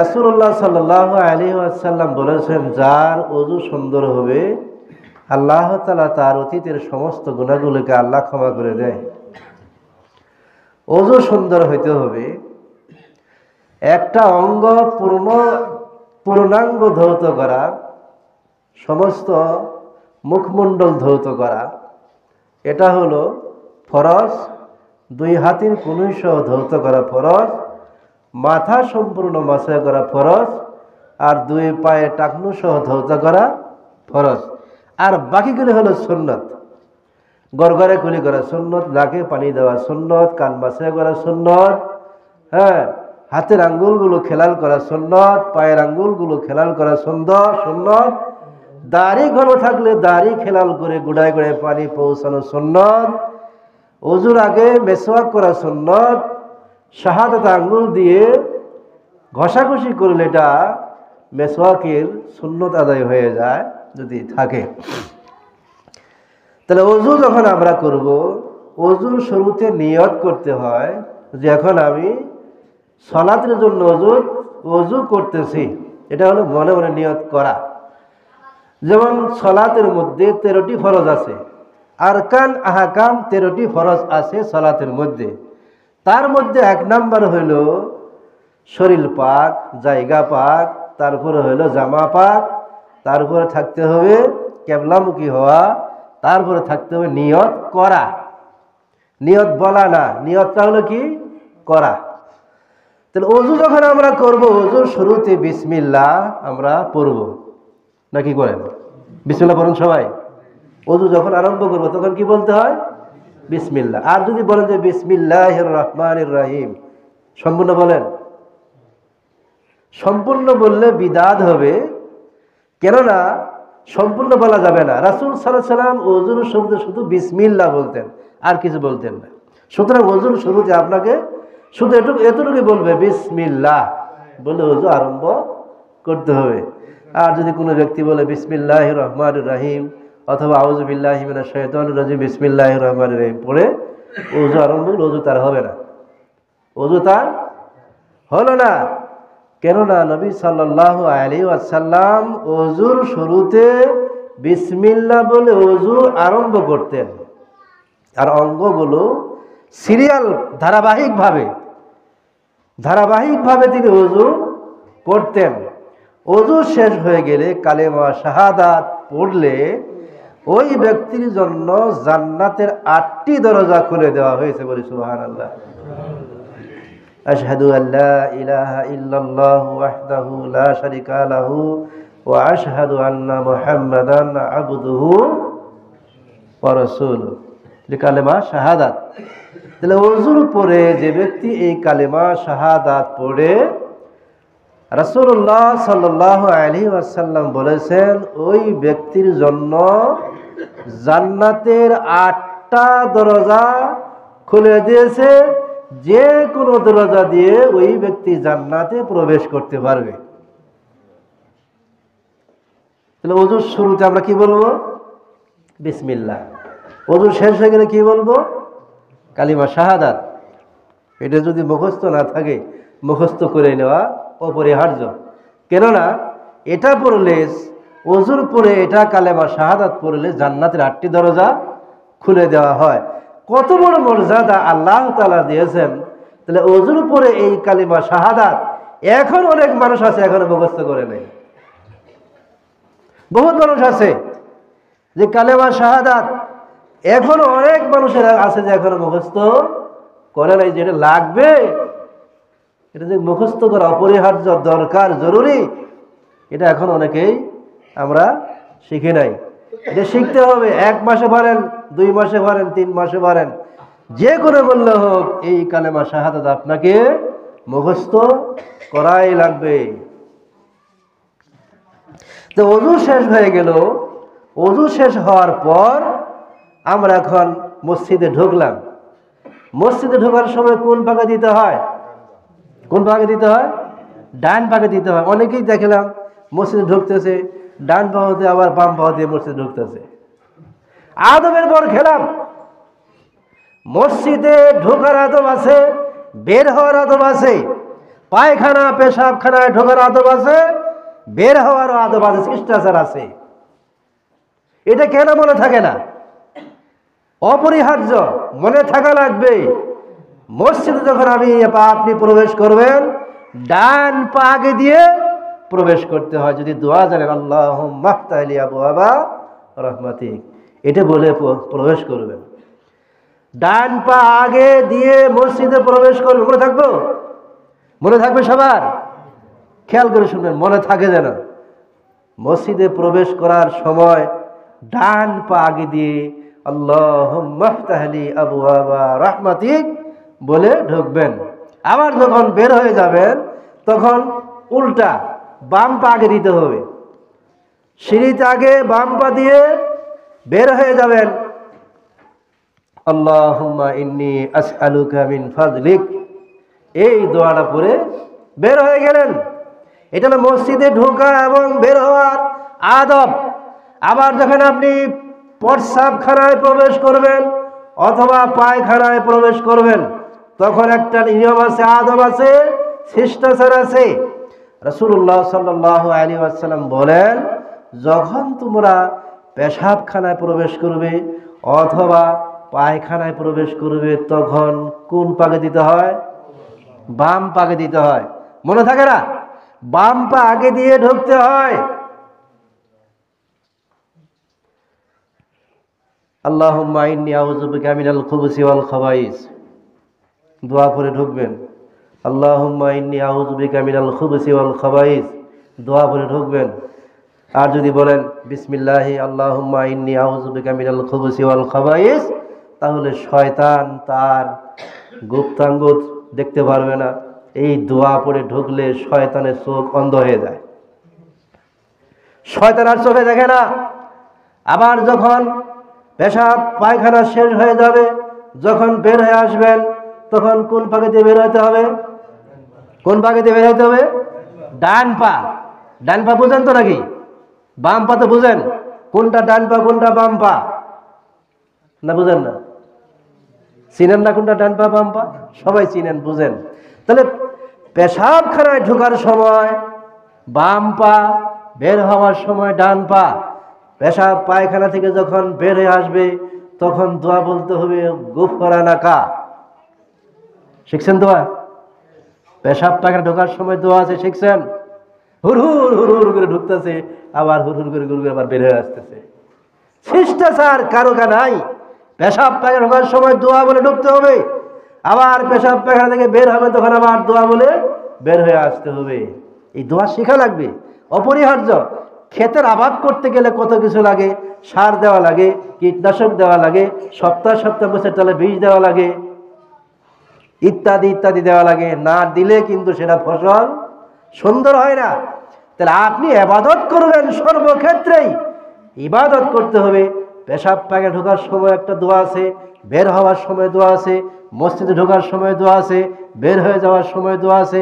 রাসূলুল্লাহ সাল্লাল্লাহু আলাইহি ওয়াসাল্লাম বলেছেন, যার ওযু সুন্দর হবে আল্লাহ তাআলা তার অতীতের সমস্ত গুনাহগুলোকে আল্লাহ ক্ষমা করে দেয়। ওযু সুন্দর হইতে হবে, একটা অঙ্গ পূর্ণাঙ্গ ধৌত করা, সমস্ত মুখমণ্ডল ধৌত করা, এটা হলো ফরজ। দুই হাতের কনুই সহ ধৌত করা ফরজ, মাথা সম্পূর্ণ মাসা করা ফরজ, আর দুই পায়ে টাকনু সহ ধৌত করা ফরজ। আর বাকিগুলো হলো সুন্নত। গড়গড়ে কুলি করা সুন্নত, নাকে পানি দেওয়া সুন্নত, কান মাসা করা সুন্নত, হ্যাঁ, হাতের আঙ্গুলগুলো খেলাল করা সুন্নত, পায়ের আঙ্গুলগুলো খেলাল করা সুন্নত, দাড়ি ঘন থাকলে দাড়ি খেলাল করে গুড়ায় গুড়ায় পানি পৌঁছানো সুন্নত, ওযুর আগে মেসওয়াক করা সুন্নত, শাহাদাত আঙ্গুল দিয়ে ঘষাঘষি করলে এটা মেসওয়াকের সুন্নত আদায় হয়ে যায় যদি থাকে। তাহলে ওযু যখন আমরা করব, ওযুর শুরুতে নিয়ত করতে হয় যে এখন আমি সালাতের জন্য ওযু করতেছি। এটা হলো মনে মনে নিয়ত করা। যেমন সালাতের মধ্যে 13টি ফরজ আছে, আরকান আহকাম 13টি ফরজ আছে সালাতের মধ্যে। তার মধ্যে 1 নাম্বার হইল শরীর পাক, জায়গা পাক, তারপরে হইল জামা পাক, তারপরে থাকতে হবে কিবলামুখী হওয়া, তারপরে থাকতে হবে নিয়ত করা। নিয়ত বলা না, নিয়তটা হলো কি করা। তাহলে ওযু যখন আমরা করব, ওযুর শুরুতে বিসমিল্লাহ আমরা পড়ব, নাকি করেন? বিসমিল্লাহ পড়ুন সবাই। ওযু যখন আরম্ভ করব তখন কি বলতে হয়? বিসমিল্লাহ। আর যদি বলেন যে বিসমিল্লাহির রহমানির রহিম, সম্পূর্ণ বলেন। সম্পূর্ণ বললে বিদাত হবে, কেননা সম্পূর্ণ বলা যাবে না। রাসূল সাল্লাল্লাহু আলাইহি ওয়াসাল্লাম ওযুর শুরুতে শুধু বিসমিল্লাহ বলতেন, আর কিছু বলতেন না। সুতরাং ওযুর শুরুতে আপনাকে শুধু এতটুকু বলবে বিসমিল্লাহ বলে ওযু আরম্ভ করতে হবে। আর যদি কোনো ব্যক্তি বলে বিসমিল্লাহির রহমানির রহিম অথবা আউযু বিল্লাহি মিনাশ শাইতানির রাজিম বিসমিল্লাহির রহমানির রহিম পড়ে ওযু আরম্ভ করলে ওযু তার হবে না, ওযু তার হলো না। কেননা নবী সাল্লাল্লাহু আলাইহি ওয়াসাল্লাম ওযুর শুরুতে বিসমিল্লাহ বলে ওযু আরম্ভ করতেন। আর অঙ্গগুলো সিরিয়াল ধারাবাহিকভাবে তিনি ওযু করতেন। ওযু শেষ হয়ে গেলে কালেমা শাহাদাত পড়লে ওই ব্যক্তির জন্য জান্নাতের 8টি দরজা খুলে দেওয়া হয়েছে। বলি সুবহানাল্লাহ। আশহাদু আল্লা ইলাহা ইল্লাল্লাহু ওয়াহদাহু লা শারীকা লাহু ওয়া আশহাদু আন্না মুহাম্মাদান আবদুহু ওয়া রাসূলুহু। এই কালেমা শাহাদাত। তাহলে ওযুর পরে যে ব্যক্তি এই কালেমা শাহাদাত পড়ে, রাসূলুল্লাহ সাল্লাল্লাহু আলাইহি ওয়াসাল্লাম বলেছেন ওই ব্যক্তির জন্য জান্নাতের 8টা দরজা খুলে দিয়েছে, যে কোনো দরজা দিয়ে ওই ব্যক্তি জান্নাতে প্রবেশ করতে পারবে। তাহলে ওযুর শুরুতে আমরা কি বলবো? বিসমিল্লাহ। ওযু শেষ হয়ে গেলে কি বলবো? কালিমা শাহাদাত। এটা যদি মুখস্থ না থাকে, মুখস্থ করে নেওয়া অপরিহার্য। কেননা এটা পড়লে, ওযুর পরে এটা কালেমা শাহাদাত পড়লে জান্নাতের 8টি দরজা খুলে দেওয়া হয়। কত বড় মর্যাদা আল্লাহ তাআলা দিয়েছেন। তাহলে ওযুর পরে এই কালিমা শাহাদাত এখন অনেক মানুষ আছে এখনো মুখস্থ করে নেই। বহুত মানুষ আছে যে কালেমা শাহাদাত এখনো অনেক মানুষের আছে যে এখনো মুখস্থ করে নাই। যেটা লাগবে, এটা যে মুখস্থ করা অপরিহার্য, দরকার, জরুরি, এটা এখন অনেকেই আমরা শিখি নাই। এটা শিখতে হবে। 1 মাসে পারেন, 2 মাসে পারেন, 3 মাসে পারেন, যে কোনো বললে হোক এই কালেমা শাহাদাত আপনাকে মুখস্থ করাই লাগবে। তো ওযু শেষ হয়ে গেল। ওযু শেষ হওয়ার পর আমরা এখন মসজিদে ঢুকলাম। মসজিদে ঢোকার সময় কোন পাকে দিতে হয়? কোন পাকে দিতে হয়? ডান পাকে দিতে হয়। অনেকেই দেখলাম মসজিদে ঢুকতেছে ডান পা হতে, আবার বাম পা দিয়ে মসজিদে ঢুকতেছে। আদবের পর খেলাম। মসজিদে ঢোকার আদব আছে, বের হওয়ার আদব আছে। পায়খানা পেশাবখানায় ঢোকার আদব আছে, বের হওয়ারও আদব আছে, শিষ্টাচার আছে। এটা কেন মনে থাকে না? অপরিহার্য, মনে থাকা লাগবে। মসজিদে যখন আপনি প্রবেশ করবেন, ডান পা আগে দিয়ে প্রবেশ করতে হয়। যদি দোয়া জানেন আল্লাহুম্মা ইফতাহ লি আবওয়াবা রাহমাতিক, এটা বলে প্রবেশ করবেন। ডান পা আগে দিয়ে মসজিদে প্রবেশ করবেন। মনে থাকবো? মনে থাকবে সবার? খেয়াল করে শুনবেন, মনে থাকে যেন। মসজিদে প্রবেশ করার সময় ডান পা আগে দিয়ে আল্লাহুম্মা ইফতাহ লি আবওয়াবা রাহমাতিক বলে ঢুকবেন। আবার যখন বের হয়ে যাবেন তখন উল্টা বাম পা আগে দিতে হবে। সিঁড়িতে আগে বাম পা দিয়ে বের হয়ে যাবেন। আল্লাহুম্মা ইন্নী আসআলুকা মিন ফাদলিক, এই দোয়াটা পড়ে বের হয়ে গেলেন। এটা হলো মসজিদে ঢোকা এবং বের হওয়ার আদব। আবার যখন আপনি প্রস্রাবখানায় প্রবেশ করবেন অথবা পায়খানায় প্রবেশ করবেন, তখন একটা নিয়ম আছে, আদব আছে, শিষ্টাচার আছে। রাসূলুল্লাহ সাল্লাল্লাহু আলাইহি ওয়াসাল্লাম বলেন, যখন তোমরা পেশাবখানায় প্রবেশ করবে অথবা পায়খানায় প্রবেশ করবে, তখন কোন পাকে দিতে হয়? বাম পাকে দিতে হয়। মনে থাকে না? বাম পা আগে দিয়ে ঢুকতে হয়। আল্লাহুম্মা ইন্নী আউযু বিকা মিনাল খুবুসি ওয়াল খাবাইস, দোয়া করে ঢুকবেন। আল্লাহুম্মা ইন্নী আউযু বিকা মিনাল খুবুসি ওয়াল খাবাইস, দোয়া করে ঢুকবেন। আর যদি বলেন বিসমিল্লাহি আল্লাহুম্মা ইন্নী আউযু বিকা মিনাল খুবুসি ওয়াল খাবাইস, তাহলে শয়তান তার গুপ্তাঙ্গ দেখতে পারবে না। এই দোয়া পড়ে ঢুকলে শয়তানের চোখ অন্ধ হয়ে যায়, শয়তান আর চোখে দেখে না। আবার যখন পেশাব পায়খানা শেষ হয়ে যাবে, যখন বের হয়ে আসবেন, তখন কোন পাকে দিয়ে বের হতে হবে? কোন পাকে দিয়ে বের হতে হবে? ডান পা। ডান পা বুঝেন তো নাকি? বাম পা তো বুঝেন? কোনটা ডান পা কোনটা বাম পা? না বুঝেন না? চিনেন না কোনটা ডান পা বাম পা? সবাই চিনেন, বুঝেন। তাহলে পেশাবখানায় ঢোকার সময় বাম পা, বের হওয়ার সময় ডান পা। পেশাব পায়খানা থেকে যখন বের হয়ে আসবে তখন দোয়া বলতে হবে গুফরানাকা। শিখছেন দোয়া? পেশাব পায়খানা ঢোকার সময় দোয়া আছে, শিখছেন? হুর হুর হুর হুর করে ঢুকতেছে, আবার হুর হুর করে ঘুরে আবার বের হয়ে আসতেছে। শিষ্টাচার কারো নাই। পেশাব পায়খানা ঢোকার সময় দোয়া বলে ঢুকতে হবে, আবার পেশাব পায়খানা থেকে বের হবে তখন আবার দোয়া বলে বের হয়ে আসতে হবে। এই দোয়া শেখা লাগবে, অপরিহার্য। ক্ষেতের আবাদ করতে গেলে কত কিছু লাগে, সার দেওয়া লাগে, কীটনাশক দেওয়া লাগে, সপ্তাহ সপ্তাহ বছর তাহলে বীজ দেওয়া লাগে, ইত্যাদি ইত্যাদি দেওয়া লাগে। না দিলে কিন্তু সেটা ফসল সুন্দর হয় না। তাহলে আপনি ইবাদত করবেন, সর্বক্ষেত্রেই ইবাদত করতে হবে। পেশাব পায়খানা ঢোকার সময় একটা দোয়া আছে, বের হওয়ার সময় দোয়া আছে, মসজিদে ঢোকার সময় দোয়া আছে, বের হয়ে যাওয়ার সময় দোয়া আছে।